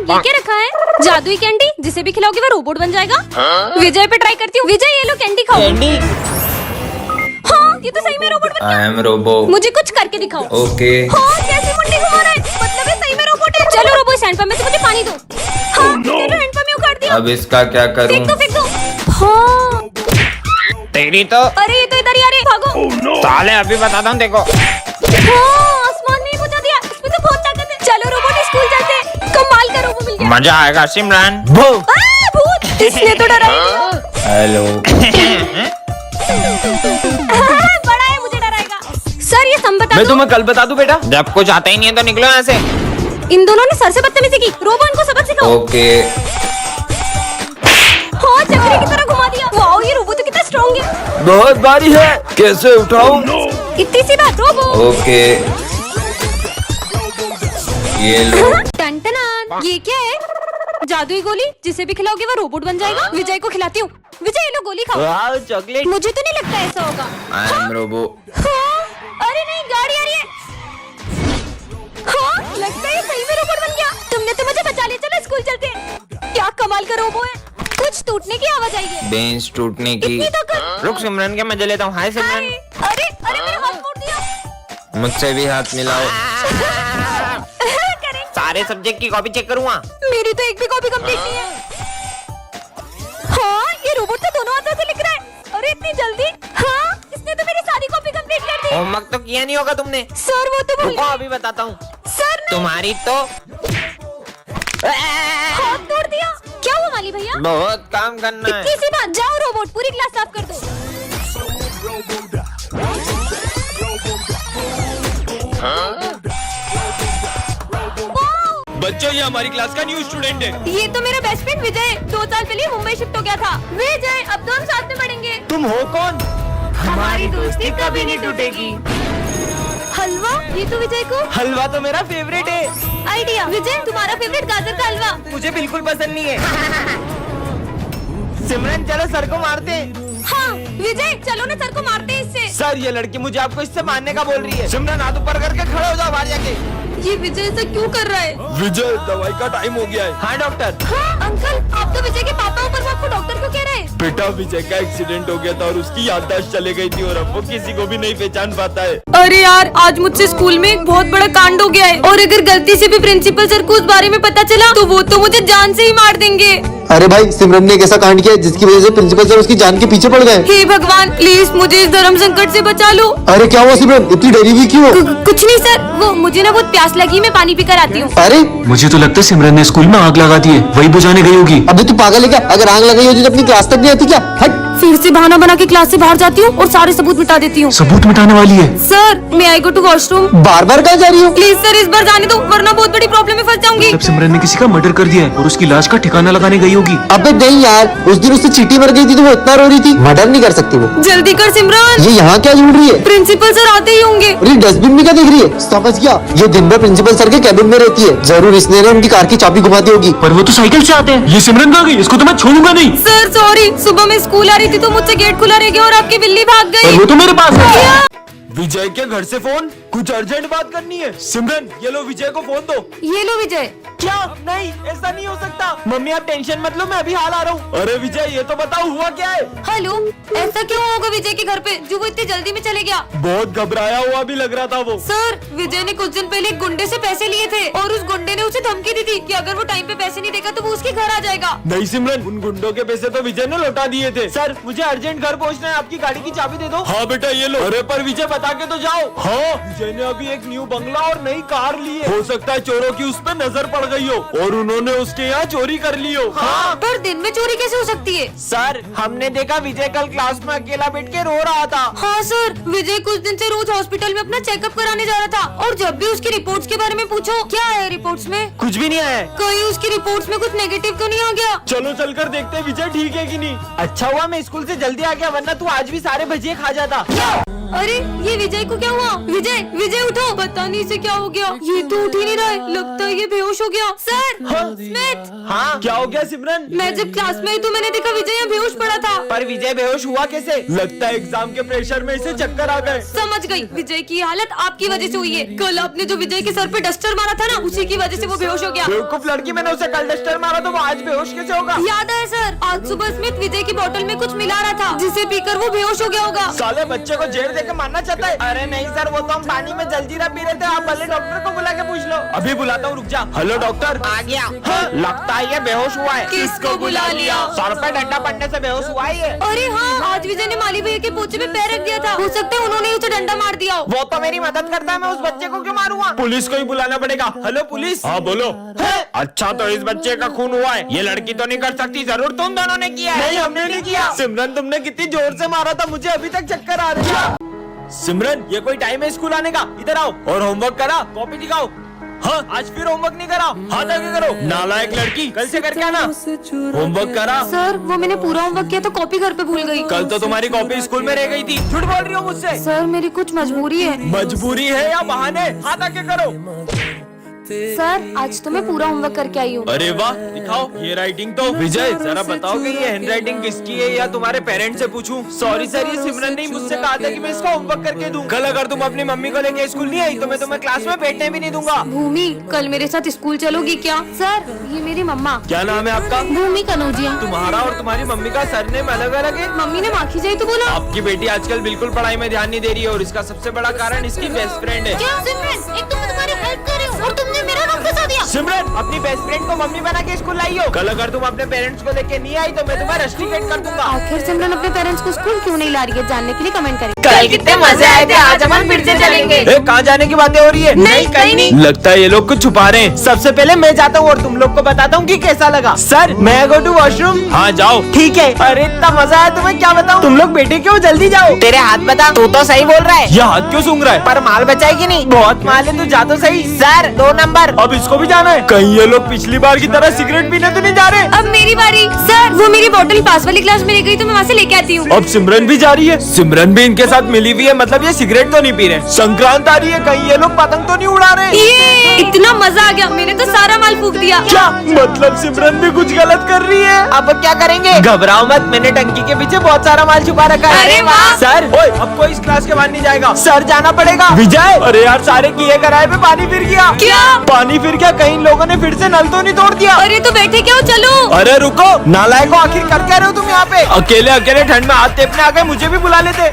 ये क्या रखा है? जादुई कैंडी, जिसे भी खिलाओगे वो रोबोट बन जाएगा। विजय पे ट्राई करती हूँ। विजय ये लो कैंडी खाओ। कैंडी? हाँ ये तो सही में रोबोट बन गया। I am robo. मुझे कुछ करके दिखाओ। ओके। हाँ कैसी मुंडी घुमा रहा है, मतलब ये सही में रोबोट है। चलो रोबो इस हैंडपंप में से मुझे पानी दो। हाँ चलो हैंडपंप में उखाड़ दिया। अब इसका क्या करूं? फेंक दो। हाँ तेरी तो। अरे ये तो इधर ही आ रहे, भागो। साले अभी बताता हूँ देखो। हाँ आसमान में ही बुझा दिया, इसमें तो बहुत ताकत है। चलो रोबोट स्कूल चलते हैं। कमाल का रोबो मिल गया। मजा आएगा सिमरन। भूत, इसने तो डरा ही दिया। हेलो। बड़ा है मुझे डराएगा। सर ये सम बता मैं दो। तुम्हें कल बता दूं बेटा। जब कुछ आता ही नहीं है तो निकलो यहाँ से। इन दोनों ने सर से बदतमीजी की। रोबो इनको सबक सिखाओ। ओके। हाँ चक्री की तरह घुमा दिया। वाओ ये रोबो तो कितना स्ट्रॉन्ग है। बहुत भारी है, कैसे उठाऊं? इतनी सी बात रोबो। ओके ये लो। टन-टनान, ये क्या है? जादुई गोली, जिसे भी खिलाओगे वो रोबोट बन जाएगा। विजय को खिलाती हूँ। विजय ये लो गोली खाओ। वाह चॉकलेट। मुझे तो नहीं लगता ऐसा होगा। I am robo. हाँ, अरे नहीं गाड़ी आ रही है। हाँ, लगता है ये सही में रोबोट बन गया। तुमने तो मुझे बचा लिया। चलो स्कूल चलते हैं। क्या कमाल का रोबो है। कुछ टूटने की आवाज आई है। बेंच टूटने की। इतनी ताकत। रुक सिमरन के मजे लेता हूँ। हाय हाय। सिमरन। अरे अरे मेरा हाथ मोड़ दिया। मुझसे भी हाथ मिलाओ। करें। सारे सब्जेक्ट की कॉपी चेक करूँगा। मेरी तो एक भी कॉपी कंप्लीट नहीं है। हाँ ये रोबोट तो दोनों हाथों से लिख रहा है। अरे इतनी जल्दी। हाँ इसने तो मेरी सारी कॉपी कंप्लीट कर दी। होमवर्क तो किया नहीं होगा तुमने। सर वो तो भूल रुको गए। अभी बताता हूँ। सर ने तुम्हारी तो हाथ तोड़ दिया। क्या हुआ माली भैया? बहुत काम करना है। इतनी सी बात। जाओ रोबोट पूरी क्लास साफ कर दो। बच्चों ये हमारी क्लास का न्यू स्टूडेंट है। ये तो मेरा बेस्ट फ्रेंड विजय 2 साल पहले मुंबई शिफ्ट हो गया था। विजय अब तो हम साथ में पढ़ेंगे। तुम हो कौन? हमारी दोस्ती कभी नहीं टूटेगी। हलवा, ये तो विजय को हलवा तो मेरा फेवरेट है। आइडिया। विजय तुम्हारा फेवरेट गाजर का हलवा। मुझे बिल्कुल पसंद नहीं है। सिमरन चलो सर को मारते हैं। हाँ विजय चलो ना सर को मारते हैं इससे। सर ये लड़की मुझे आपको इससे मारने का बोल रही है। सिमरन हाथ ऊपर करके खड़े हो जाओ बाहर जाके। ये विजय ऐसा क्यों कर रहा है? विजय दवाई का टाइम हो गया है। हाँ डॉक्टर। हाँ अंकल आप तो विजय के पापा हो, पर वो आपको डॉक्टर क्यों कह रहे हैं? बेटा विजय का एक्सीडेंट हो गया था और उसकी याददाश्त चले गई थी और अब वो किसी को भी नहीं पहचान पाता है। अरे यार आज मुझसे स्कूल में एक बहुत बड़ा कांड हो गया है और अगर गलती से भी प्रिंसिपल सर को उस बारे में पता चला तो वो तो मुझे जान से ही मार देंगे। अरे भाई सिमरन ने एक ऐसा कांड किया जिसकी वजह से प्रिंसिपल सर उसकी जान के पीछे पड़ गए। हे भगवान प्लीज मुझे इस धर्म संकट से बचा लो। अरे क्या हुआ सिमरन, इतनी डरी हुई क्यों? कुछ नहीं सर, वो मुझे ना बहुत प्यास लगी, मैं पानी पीकर आती हूँ। अरे मुझे तो लगता है सिमरन ने स्कूल में आग लगा दी है, वही बुझाने गई होगी। अबे तू पागल है क्या? अगर आग लगाई होती तो अपनी क्लास तक नहीं आती क्या? हट। फिर से बहाना बना के क्लास से बाहर जाती हूँ और सारे सबूत मिटा देती हूँ। सबूत मिटाने वाली है। सर मैं आई गो टू वॉशरूम। बार बार कहाँ जा रही हो? प्लीज सर इस बार जाने दो वरना बहुत बड़ी प्रॉब्लम में फंस जाऊंगी। तब सिमरन ने किसी का मर्डर कर दिया है और उसकी लाश का ठिकाना लगाने गई होगी। अबे नहीं यार, उस दिन उससे चींटी मर गई थी तो वो इतना रो रही थी। मर्डर नहीं कर सकती वो। जल्दी कर सिमरन, ये यहाँ क्या ढूंढ रही है? प्रिंसिपल सर आते ही होंगे। अरे डस्टबिन में क्या देख रही है? समझ गया, ये दिन भर प्रिंसिपल सर के कैबिन में रहती है। जरूर इसने ना उनकी कार की चाबी घुमा दी होगी। पर वो तो साइकिल से आते हैं। ये सिमरन कहाँ गई? इसको तो मैं छोड़ूंगा नहीं। सर सॉरी, सुबह मैं स्कूल आ रही थी तो मुझसे गेट खुला रह गया और आपकी बिल्ली भाग पर गई। वो तो मेरे पास है। विजय के घर से फोन, कुछ अर्जेंट बात करनी है। सिमरन ये लो विजय को फोन दो। ये लो विजय। क्या? नहीं ऐसा नहीं हो सकता। मम्मी आप टेंशन मत लो, मैं अभी हाल आ रहा हूँ। अरे विजय ये तो बताओ हुआ क्या है? हेलो, ऐसा क्यों होगा विजय के घर पे जो वो इतनी जल्दी में चले गया? बहुत घबराया हुआ भी लग रहा था वो। सर विजय ने कुछ दिन पहले एक गुंडे से पैसे लिए थे और उस गुंडे ने उसे धमकी दी थी कि अगर वो टाइम पे पैसे नहीं देगा तो वो उसके घर आ जाएगा। नहीं सिमरन, उन गुंडों के पैसे तो विजय ने लौटा दिए थे। सर मुझे अर्जेंट घर पहुँचना है, आपकी गाड़ी की चाबी दे दो। हाँ बेटा ये लो। अरे पर विजय बता के तो जाओ। हाँ विजय ने अभी एक न्यू बंगला और नई कार ली है। हो सकता है चोरों की उस पर नजर पड़ गई हो और उन्होंने उसके यहाँ चोरी कर ली हो। हाँ पर दिन में चोरी कैसे हो सकती है? सर हमने देखा विजय कल क्लास में अकेला बैठ के रो रहा था। हाँ सर, विजय कुछ दिन से रोज हॉस्पिटल में अपना चेकअप कराने जा रहा था और जब भी उसकी रिपोर्ट्स के बारे में पूछो क्या है रिपोर्ट्स में, कुछ भी नहीं है। कहीं उसकी रिपोर्ट्स में कुछ नेगेटिव तो नहीं आ गया? चलो चलकर देखते हैं विजय ठीक है कि नहीं। अच्छा हुआ मैं स्कूल से जल्दी आ गया, वरना तू आज भी सारे भजिए खा जाता। अरे ये विजय को क्या हुआ? विजय विजय उठो, पता नहीं इसे क्या हो गया, ये तो उठ ही नहीं रहा है, लगता है ये बेहोश हो गया। सर स्मिथ, हाँ क्या हो गया सिमरन? मैं जब क्लास में आई तो मैंने देखा विजय यहाँ बेहोश पड़ा था। पर विजय बेहोश हुआ कैसे? लगता है एग्जाम के प्रेशर में इसे चक्कर आ गए। समझ गई, विजय की हालत आपकी वजह से हुई है। कल आपने जो विजय के सर पे डस्टर मारा था ना, उसी की वजह से वो बेहोश हो गया। बेवकूफ लड़की, मैंने उसे कल डस्टर मारा तो वो आज बेहोश कैसे होगा? याद है सर, आज सुबह स्मिथ विजय की बोतल में कुछ मिला रहा था जिसे पीकर वो बेहोश हो गया होगा। साले बच्चे को जेल देके मारना चाहता है। अरे नहीं सर, वो तो हम पानी में जलजीरा पी रहे थे, आप भले डॉक्टर को बुला के पूछ लो। अभी बुलाता हूँ, रुक जा। Hello doctor. आ गया। हाँ, लगता है ये बेहोश हुआ है। किसको बुला लिया? सर पे डंडा पड़ने से बेहोश हुआ है ये। अरे हाँ, आज विजय ने माली भैया के पोछे में पैर रख दिया था, हो सकता है उन्होंने उसे डंडा मार दिया हो। वो तो मेरी मदद करता है, मैं उस बच्चे को क्यों मारूंगा? पुलिस को ही बुलाना पड़ेगा। Hello police. हाँ बोलो। अच्छा तो इस बच्चे का खून हुआ है, ये लड़की तो नहीं कर सकती, जरूर तुम दोनों ने किया है। नहीं हमने नहीं किया। सिमरन तुमने कितनी जोर से मारा था, मुझे अभी तक चक्कर आ रही है। सिमरन ये कोई टाइम है स्कूल आने का? इधर आओ और होमवर्क करा, कॉपी दिखाओ। हाँ आज फिर होमवर्क नहीं करा, हाथ आगे करो। नालायक लड़की, कल से करके आना। होमवर्क करा? सर वो मैंने पूरा होमवर्क किया तो कॉपी घर पे भूल गई। कल तो तुम्हारी कॉपी स्कूल में रह गई थी। झूठ बोल रही हो मुझसे। सर मेरी कुछ मजबूरी है। मजबूरी है या बहाने? हाथ आगे करो। सर आज तो मैं पूरा होमवर्क करके आई हूँ। अरे वाह, दिखाओ ये राइटिंग तो। विजय जरा बताओ कि ये हैंडराइटिंग किसकी है या तुम्हारे पेरेंट्स से पूछूं? सॉरी सर, ये सिमरन ने मुझसे कहा था कि मैं इसका होमवर्क करके दूं। कल अगर तुम अपनी मम्मी को लेके स्कूल नहीं आई तो मैं तुम्हें क्लास में बैठने भी नहीं दूंगा। भूमि कल मेरे साथ स्कूल चलोगी क्या? सर ये मेरी मम्मा। क्या नाम है आपका? भूमि कनौजिया। तुम्हारा और तुम्हारी मम्मी का सरनेम अलग अलग है। मम्मी ने माखी जाई तो बोला। आपकी बेटी आजकल बिल्कुल पढ़ाई में ध्यान नहीं दे रही है और इसका सबसे बड़ा कारण इसकी बेस्ट फ्रेंड है। क्या सिमरन, एक तो मैं तुम्हारी हेल्प कर रही हूँ और तुमने मेरा नाम फंसा दिया। सिमरन अपनी बेस्ट फ्रेंड को मम्मी बना के स्कूल लाई हो। कल अगर तुम अपने पेरेंट्स को लेके नहीं आई तो मैं तुम्हें रस्टिकेट कर दूंगा। आखिर सिमरन अपने पेरेंट्स को स्कूल क्यों नहीं ला रही है, जानने के लिए कमेंट करें। कल कितने मजे आए थे, आज हम फिर से चलेंगे। कहाँ जाने की बातें हो रही है? नहीं, कहीं नहीं। लगता है ये लोग कुछ छुपा रहे हैं। सबसे पहले मैं जाता हूँ और तुम लोग को बताता हूँ कि कैसा लगा। सर मैं गो टू वॉशरूम। हाँ जाओ। ठीक है। अरे इतना मजा आया, तुम्हें क्या बताऊँ। तुम लोग बैठे क्यों, जल्दी जाओ। तेरे हाथ बता, तू तो सही बोल रहा है। ये हाथ क्यों सूंघ रहा है? पर माल बचाएगी नहीं? बहुत माल है, तू जा तो सही। Sir 2 number. अब इसको भी जाना है? कहीं ये लोग पिछली बार की तरह सिगरेट पीने तो नहीं जा रहे? अब मेरी बारी। सर वो मेरी बोतल पास वाली क्लास में रह गई तो मैं वहाँ से लेके आती हूँ। अब सिमरन भी जा रही है। सिमरन भी इनके साथ मिली हुई है, मतलब ये सिगरेट तो नहीं पी रहे। संक्रांत आ रही है, कहीं ये लोग पतंग तो नहीं उड़ा रहे? ये इतना मजा आ गया, मैंने तो सारा माल फूक दिया। क्या मतलब सिमरन भी कुछ गलत कर रही है? अब क्या करेंगे? घबराओ मत, मैंने टंकी के पीछे बहुत सारा माल छुपा रखा है। अरे वाह। सर ओए अब कोई इस क्लास के बाहर नहीं जाएगा। सर जाना पड़ेगा। विजय अरे यार, सारे किए कराए पे पानी फिर गया। क्या? पानी फिर गया, कहीं लोगों ने फिर से नल तो नहीं तोड़ दिया? अरे तो बैठे क्या हो, चलो। अरे रुको, नालायक को, आखिर कर क्या रहे हो तुम यहाँ पे? अकेले अकेले ठंड में हाथ टेपने आ गए, मुझे भी बुला लेते।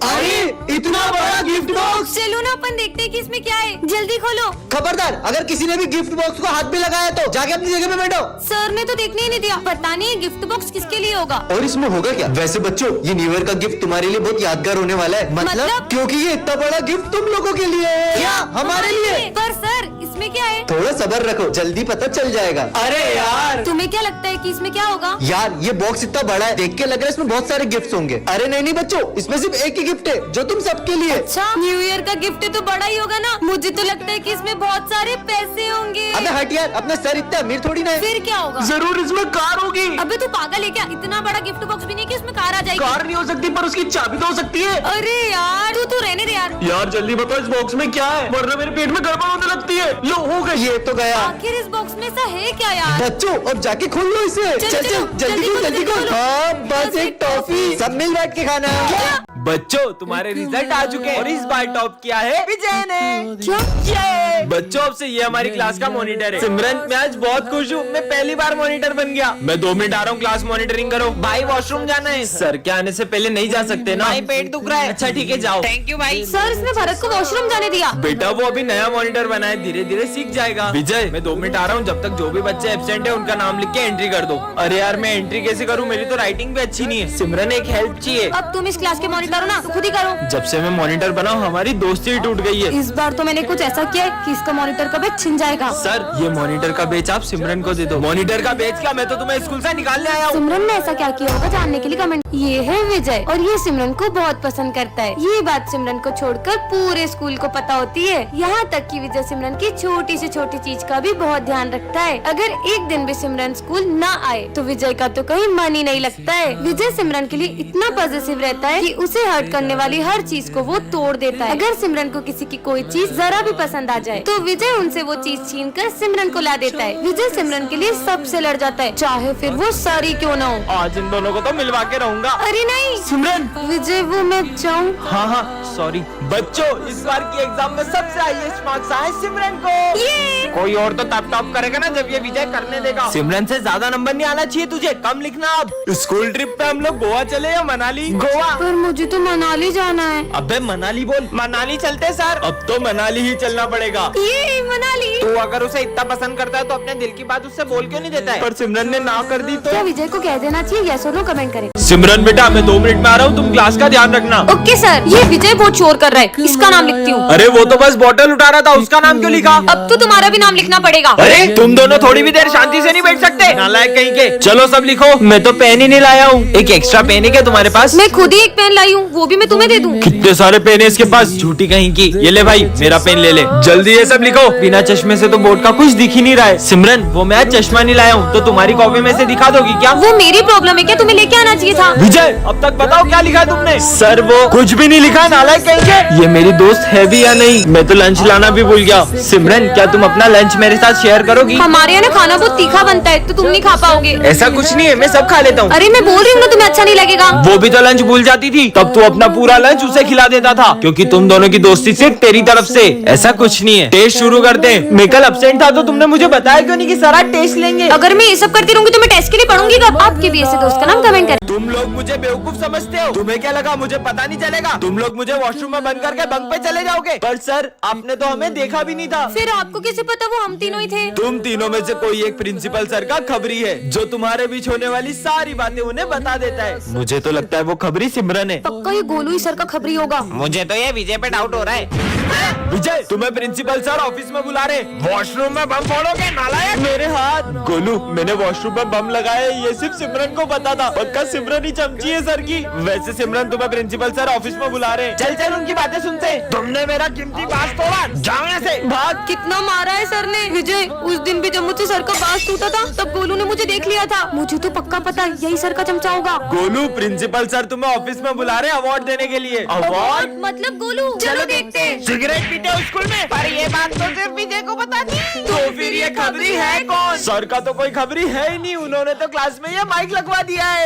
अरे इतना बड़ा गिफ्ट बॉक्स! चलो ना अपन देखते हैं कि इसमें क्या है, जल्दी खोलो। खबरदार, अगर किसी ने भी गिफ्ट बॉक्स को हाथ भी लगाया तो जाके अपनी जगह पे बैठो। सर ने तो देखने ही नहीं दिया, पता नहीं ये गिफ्ट बॉक्स किसके लिए होगा। और इसमें होगा क्या? वैसे बच्चों, ये न्यू ईयर का गिफ्ट तुम्हारे लिए बहुत यादगार होने वाला है। मतलब? क्योंकि ये इतना बड़ा गिफ्ट तुम लोगों के लिए है। क्या हमारे लिए? पर सर इसमें क्या है? थोड़ा सब्र रखो, जल्दी पता चल जाएगा। अरे यार, तुम्हें क्या लगता है कि इसमें क्या होगा? यार ये बॉक्स इतना बड़ा है, देख के लग रहा है इसमें बहुत सारे गिफ्ट होंगे। अरे नहीं नहीं बच्चों, इसमें सिर्फ एक ही गिफ्ट है जो तुम सबके लिए। अच्छा न्यू ईयर का गिफ्ट है तो बड़ा ही होगा ना। मुझे तो लगता है कि इसमें बहुत सारे पैसे होंगे। अबे हट यार, अपना सर इतना अमीर थोड़ी ना है। फिर क्या होगा? जरूर इसमें कार होगी। अबे तू पागल है क्या? इतना बड़ा गिफ्ट बॉक्स भी नहीं कि उसमें कार आ जाएगी। कार नहीं हो सकती पर उसकी चाबी तो हो सकती है। अरे यार तू रहने दे यार। यार जल्दी बताओ इस बॉक्स में क्या है, वरना मेरे पेट में गड़बड़ होने लगती है। लो हो गई। ये तो गया। आखिर इस बॉक्स में ऐसा है क्या यार? बच्चों अब जाके खोल लो इसे। चल, चल चल, चल जल्दी खोल, जल्दी खोल। जल्दी खोल। हाँ बस एक टॉफी, सब मिल बैठ के खाना। बच्चों तुम्हारे रिजल्ट आ चुके हैं और इस बार टॉप किया है विजय ने। क्या? ये बच्चों अब से ये हमारी क्लास का मॉनिटर है। सिमरन मैं आज बहुत खुश हूँ, मैं पहली बार मॉनिटर बन गया। मैं 2 मिनट आ रहा हूँ, क्लास मॉनिटरिंग करो। भाई वॉशरूम जाना है। सर के आने से पहले नहीं जा सकते ना? भाई पेट दुख रहा है। अच्छा ठीक है जाओ। थैंक यू भाई। सर इसने भरत को वॉशरूम जाने दिया। बेटा वो अभी नया मॉनिटर बना है, धीरे धीरे सीख जाएगा। विजय मैं 2 मिनट आ रहा हूँ, जब तक जो भी बच्चे एब्सेंट है उनका नाम लिख के एंट्री कर दो। अरे यार मैं एंट्री कैसे करूँ, मेरी तो राइटिंग भी अच्छी नहीं है। सिमरन एक हेल्प चाहिए। अब तुम इस क्लास के मॉनिटर हो ना, तो खुद ही करो। जब से मैं मॉनिटर बना हूँ हमारी दोस्ती ही टूट गई है। इस बार तो मैंने कुछ ऐसा किया है कि इसका मॉनिटर का बैच छिन जाएगा। सर ये मॉनिटर का बेच आप सिमरन को दे दो। मॉनिटर का बेच क्या, मैं तो तुम्हें स्कूल से निकालने आया हूँ। सिमरन ने ऐसा क्या किया होगा, जानने के लिए कमेंट। ये है विजय और ये सिमरन को बहुत पसंद करता है। ये बात सिमरन को छोड़कर पूरे स्कूल को पता होती है, यहाँ तक कि विजय सिमरन की छोटी से छोटी चीज का भी बहुत ध्यान रखता है। अगर एक दिन भी सिमरन स्कूल ना आए तो विजय का तो कहीं मन ही नहीं लगता है। विजय सिमरन के लिए इतना पॉजिटिव रहता है कि उसे हर्ट करने वाली हर चीज को वो तोड़ देता है। अगर सिमरन को किसी की कोई चीज जरा भी पसंद आ जाए तो विजय उनसे वो चीज छीन कर सिमरन को ला देता है। विजय सिमरन के लिए सबसे लड़ जाता है, चाहे फिर वो सारी क्यों ना हो। आज इन दोनों को तो मिलवा के रहूंगा। अरे नहीं सिमरन, विजय, वो मैं जाऊँ? हाँ हाँ सॉरी। बच्चों, इस बार की एग्जाम में सबसे हाईएस्ट मार्क्स आए सिमरन को। कोई और तो तब टॉप करेगा ना जब ये विजय करने देगा। सिमरन से ज्यादा नंबर नहीं आना चाहिए तुझे, कम लिखना। अब स्कूल ट्रिप पे हम लोग गोवा चले या मनाली? गोवा। पर मुझे तो मनाली जाना है। अबे मनाली बोल। मनाली चलते सर। अब तो मनाली ही चलना पड़ेगा। ये मनाली। तू अगर उसे इतना पसंद करता है तो अपने दिल की बात उससे बोल क्यों नहीं देता है? पर सिमरन ने ना कर दी तो? क्या विजय को कह देना चाहिए? यस और नो कमेंट करें। सिमरन बेटा, मैं 2 मिनट में आ रहा हूँ, तुम क्लास का ध्यान रखना। Okay sir. ये विजय बहुत शोर कर रहा है, इसका नाम लिखती हूँ। अरे वो तो बस बॉटल उठा रहा था, उसका नाम क्यों लिखा? अब तो तुम्हारा भी नाम लिखना पड़ेगा। अरे तुम दोनों थोड़ी भी देर शांति से नहीं बैठ सकते? नालायक कहीं के। चलो सब लिखो। मैं तो पेन ही नहीं लाया हूँ। एक एक्स्ट्रा पेन है क्या तुम्हारे पास? मैं खुद ही एक पेन लाई हूँ, वो भी मैं तुम्हें दे दूँ। कितने सारे पेन है इसके पास, झूठी कहीं की। ये ले भाई, मेरा पेन ले ले, जल्दी ये सब लिखो। बिना चश्मे से तो बोर्ड का कुछ दिख ही नहीं रहा है। सिमरन, वो मैं आज चश्मा नहीं लाया हूँ, तो तुम्हारी कॉपी में से दिखा दोगी क्या? वो मेरी प्रॉब्लम है क्या? तुम्हें लेके आना चाहिए था। विजय, अब तक बताओ क्या लिखा है तुमने? सर वो कुछ भी नहीं लिखा, नालायक कहीं के। ये मेरी दोस्त है भी या नहीं? मैं तो लंच लाना भी भूल गया। सिमरन, क्या तुम अपना लंच मेरे साथ शेयर करोगी? हमारे यहाँ ना खाना बहुत तीखा बनता है, तो तुम नहीं खा पाओगे। ऐसा कुछ नहीं है, मैं सब खा लेता हूँ। अरे मैं बोल रही हूँ ना, तुम्हें अच्छा नहीं लगेगा। वो भी तो लंच भूल जाती थी, तब तू अपना पूरा लंच उसे खिला देता था, क्योंकि तुम दोनों की दोस्ती सिर्फ तेरी तरफ से। ऐसा कुछ नहीं है। टेस्ट शुरू करते हैं। मैं कल अब्सेंट था तो तुमने मुझे बताया क्यों नहीं कि सर आज टेस्ट लेंगे? अगर मैं ये सब करती रहूंगी तो मैं टेस्ट के लिए पढ़ूंगी कब? आपके भी ऐसे दोस्त का नाम कमेंट करें। तुम लोग मुझे बेवकूफ समझते हो। तुम्हें क्या लगा मुझे पता नहीं चलेगा? तुम लोग मुझे वॉशरूम में बंद करके बंक पे चले जाओगे। पर सर, आपने तो हमें देखा भी नहीं था। फिर आपको कैसे पता वो हम तीनों ही थे? तुम तीनों में से कोई एक प्रिंसिपल सर का खबरी है, जो तुम्हारे बीच होने वाली सारी बातें उन्हें बता देता है। मुझे तो लगता है वो खबरी सिमरन है। पक्का ये गोलू ही सर का खबरी होगा। मुझे तो ये विजय पे डाउट हो रहा है। विजय, तुम्हें प्रिंसिपल सर ऑफिस में बुला रहे। वॉशरूम में बम फोड़ोगे नालायक? मेरे हाथ। गोलू, मैंने वॉशरूम में बम लगाया, ये सिर्फ सिमरन को पता था। पक्का सिमरन ही चमची है सर की। वैसे सिमरन, तुम्हें प्रिंसिपल सर ऑफिस में बुला रहे। चल चल उनकी बातें सुनते। तुमने मेरा कीमती बांस तोड़ा, जाओ यहाँ से। भाग। कितना मारा है सर ने। विजय, उस दिन भी जब मुझसे सर का बांस टूटा था तब गोलू ने मुझे देख लिया था। मुझे तो पक्का पता यही सर का चमचा होगा। गोलू, प्रिंसिपल सर तुम्हें ऑफिस में बुला रहे अवार्ड देने के लिए। अवार्ड? मतलब गोलू, चलो देखते हैं। सिगरेट पीते हो स्कूल में? पर ये बात तो सिर्फ विजय को पता थी। तो फिर ये खबरी है कौन? सर का तो कोई खबरी है ही नहीं, उन्होंने तो क्लास में ये माइक लगवा दिया है।